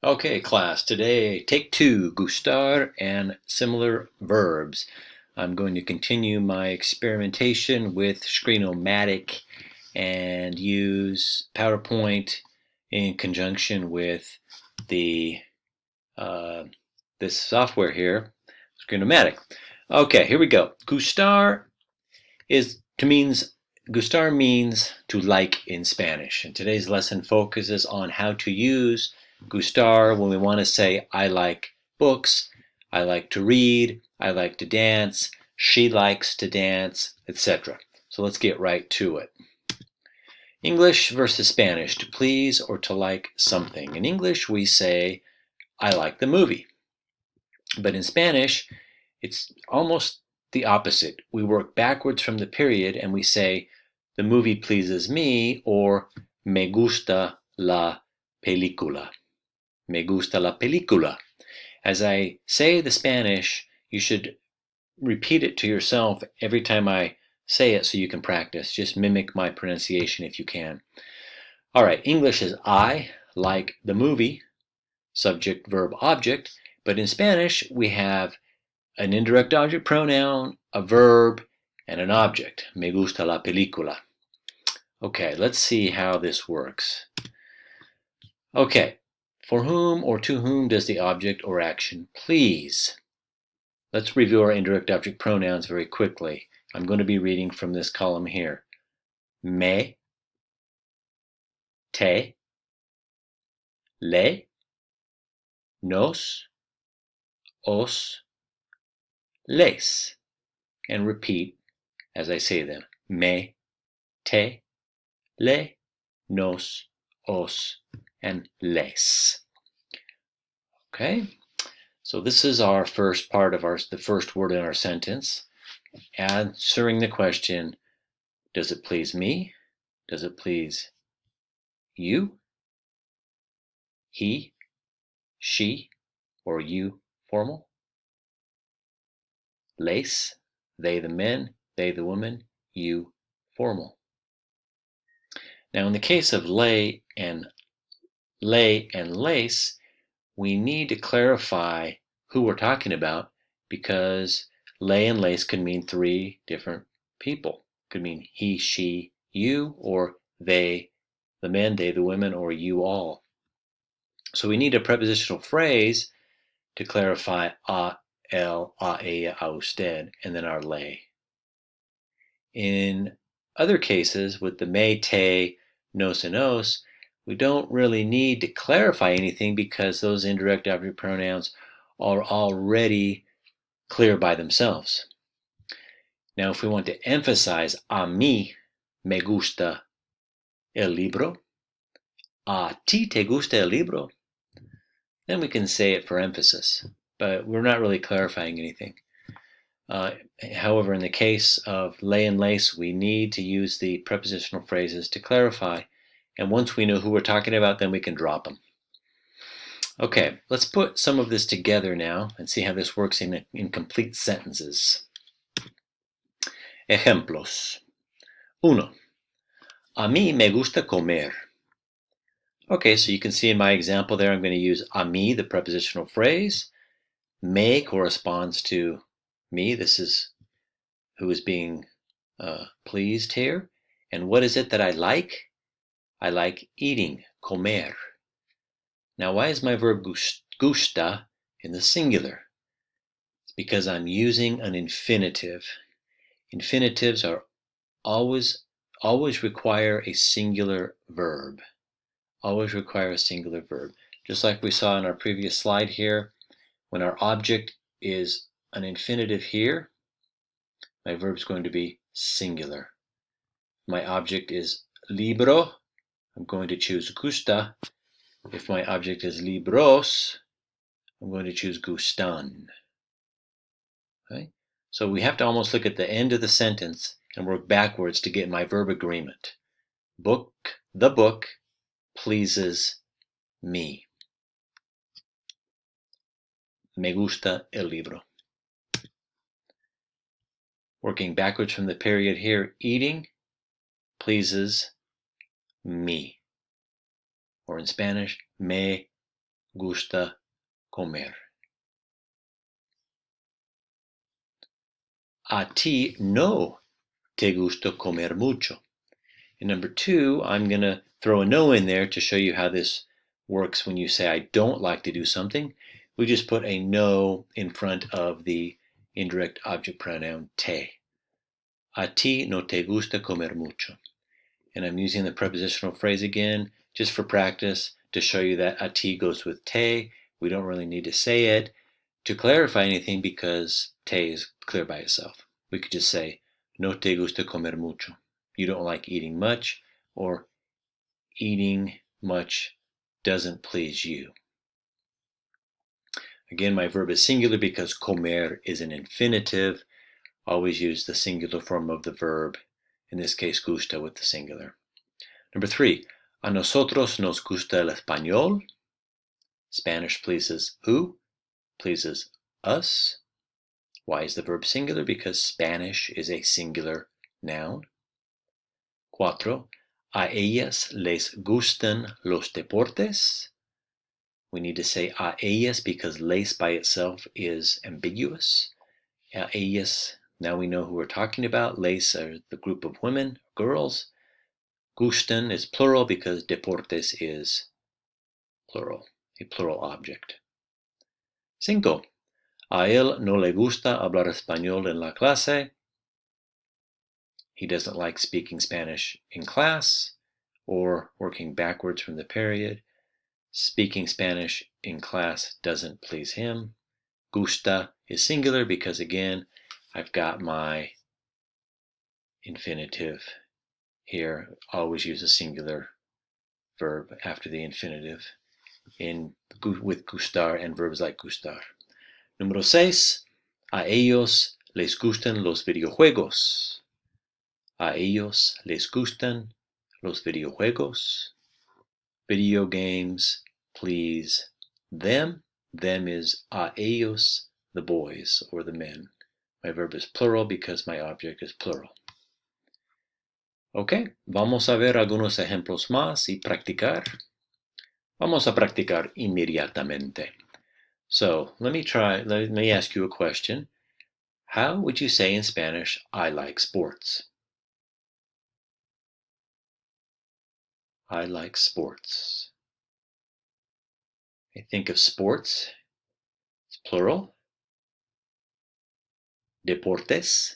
Okay, class, today take two, Gustar and similar verbs. I'm going to continue my experimentation with Screenomatic and use PowerPoint in conjunction with the this software here, Screenomatic. Okay, here we go. Gustar means to like in Spanish, and today's lesson focuses on how to use gustar when we want to say I like books, I like to read, I like to dance, she likes to dance, etc. So let's get right to it. English versus Spanish, to please or to like something. In English we say I like the movie, but in Spanish it's almost the opposite. We work backwards from the period and we say the movie pleases me, or me gusta la película. Me gusta la película. As I say the Spanish, you should repeat it to yourself every time I say it so you can practice. Just mimic my pronunciation if you can. All right, English is I like the movie, subject, verb, object, but in Spanish we have an indirect object pronoun, a verb, and an object. Me gusta la película. Okay, let's see how this works. Okay, for whom or to whom does the object or action please? Let's review our indirect object pronouns very quickly. I'm going to be reading from this column here. Me, te, le, nos, os, les. And repeat as I say them. Me, te, le, nos, os, and les. Okay, so this is our first part of the first word in our sentence, answering the question, does it please me? Does it please you? He, she, or you formal? Les, they the men, they the women, you formal. Now in the case of lay and lace, we need to clarify who we're talking about, because lay and lace can mean three different people. It could mean he, she, you, or they, the men, they, the women, or you all. So we need a prepositional phrase to clarify a, el, a ella, a usted, and then our lay. In other cases, with the me, te, nos, and os, we don't really need to clarify anything because those indirect object pronouns are already clear by themselves. Now, if we want to emphasize, a mí me gusta el libro, a ti te gusta el libro, then we can say it for emphasis, but we're not really clarifying anything. However, in the case of lay and lace, we need to use the prepositional phrases to clarify, and once we know who we're talking about, then we can drop them. Okay, let's put some of this together now and see how this works in complete sentences. Ejemplos. 1. A mí me gusta comer. Okay, so you can see in my example there, I'm going to use a mí, the prepositional phrase. Me corresponds to me. This is who is being pleased here. And what is it that I like? I like eating, comer. Now, why is my verb gusta in the singular? It's because I'm using an infinitive. Infinitives are always require a singular verb. Always require a singular verb. Just like we saw in our previous slide here, when our object is an infinitive here, my verb is going to be singular. My object is libro, I'm going to choose gusta. If my object is libros, I'm going to choose gustan. Okay? So we have to almost look at the end of the sentence and work backwards to get my verb agreement. The book pleases me. Me gusta el libro. Working backwards from the period here, eating pleases me. Or in Spanish, me gusta comer? A ti no te gusta comer mucho. And number two, I'm going to throw a no in there to show you how this works when you say I don't like to do something. We just put a no in front of the indirect object pronoun te. A ti no te gusta comer mucho. And I'm using the prepositional phrase again just for practice to show you that a ti goes with te. We don't really need to say it to clarify anything because te is clear by itself. We could just say no te gusta comer mucho. You don't like eating much, or eating much doesn't please you. Again, my verb is singular because comer is an infinitive. Always use the singular form of the verb, in this case gusta with the singular. Number three, a nosotros nos gusta el español. Spanish pleases who? Pleases us. Why is the verb singular? Because Spanish is a singular noun. Cuatro, a ellas les gustan los deportes. We need to say a ellas because les by itself is ambiguous. A ellas, now we know who we're talking about. Les are the group of women, girls. Gustan is plural because deportes is plural, a plural object. Cinco, a él no le gusta hablar español en la clase. He doesn't like speaking Spanish in class, or working backwards from the period. Speaking Spanish in class doesn't please him. Gusta is singular because, again, I've got my infinitive here. Always use a singular verb after the infinitive with gustar and verbs like gustar. Número 6. A ellos les gustan los videojuegos. A ellos les gustan los videojuegos. Video games please them. Them is a ellos, the boys or the men. My verb is plural because my object is plural. Ok, vamos a ver algunos ejemplos más y practicar. Vamos a practicar inmediatamente. So let me ask you a question. How would you say in Spanish, I like sports? I like sports. I think of sports, it's plural. Deportes.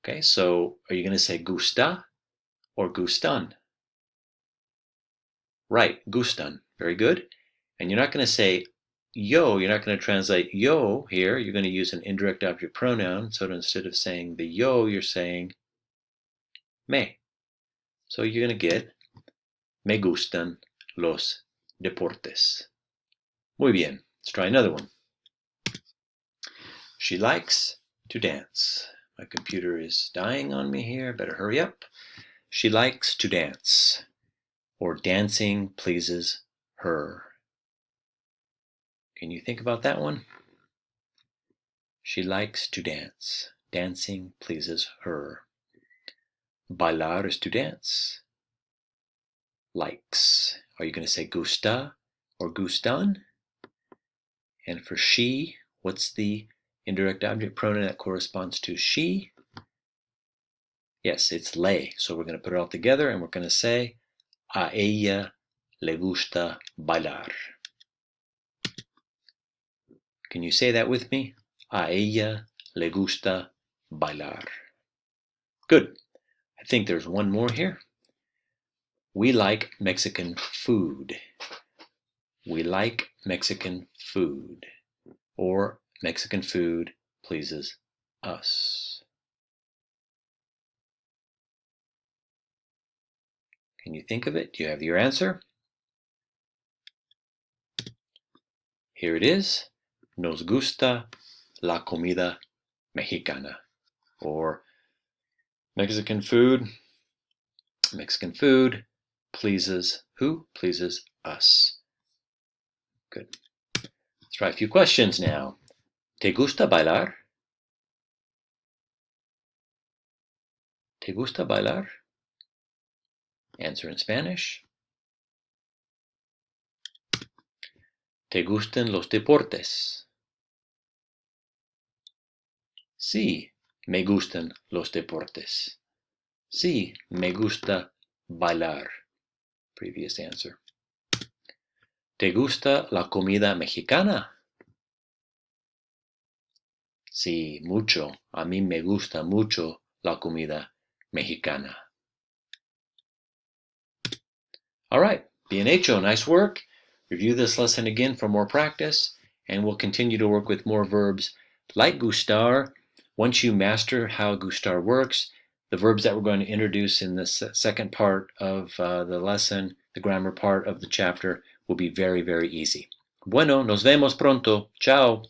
Okay, so are you going to say gusta or gustan? Right, gustan. Very good. And you're not going to say yo, you're not going to translate yo here. You're going to use an indirect object pronoun. So instead of saying the yo, you're saying me. So you're going to get me gustan los deportes. Muy bien. Let's try another one. She likes to dance. My computer is dying on me here. Better hurry up. She likes to dance, or dancing pleases her. Can you think about that one? She likes to dance. Dancing pleases her. Bailar is to dance. Likes. Are you going to say gusta or gustan? And for she, what's the indirect object pronoun that corresponds to she? Yes, it's le. So we're going to put it all together and we're going to say a ella le gusta bailar. Can you say that with me? A ella le gusta bailar. Good. I think there's one more here. We like Mexican food. We like Mexican food. Or Mexican food pleases us. Can you think of it? Do you have your answer? Here it is. Nos gusta la comida mexicana. Or Mexican food pleases who? Pleases us. Good. Let's try a few questions now. ¿Te gusta bailar? ¿Te gusta bailar? Answer in Spanish. ¿Te gustan los deportes? Sí, me gustan los deportes. Sí, me gusta bailar. Previous answer. ¿Te gusta la comida mexicana? Sí, mucho. A mí me gusta mucho la comida mexicana. All right, bien hecho. Nice work. Review this lesson again for more practice, and we'll continue to work with more verbs like gustar. Once you master how gustar works, the verbs that we're going to introduce in this second part of the lesson, the grammar part of the chapter, will be very, very easy. Bueno, nos vemos pronto. Chao.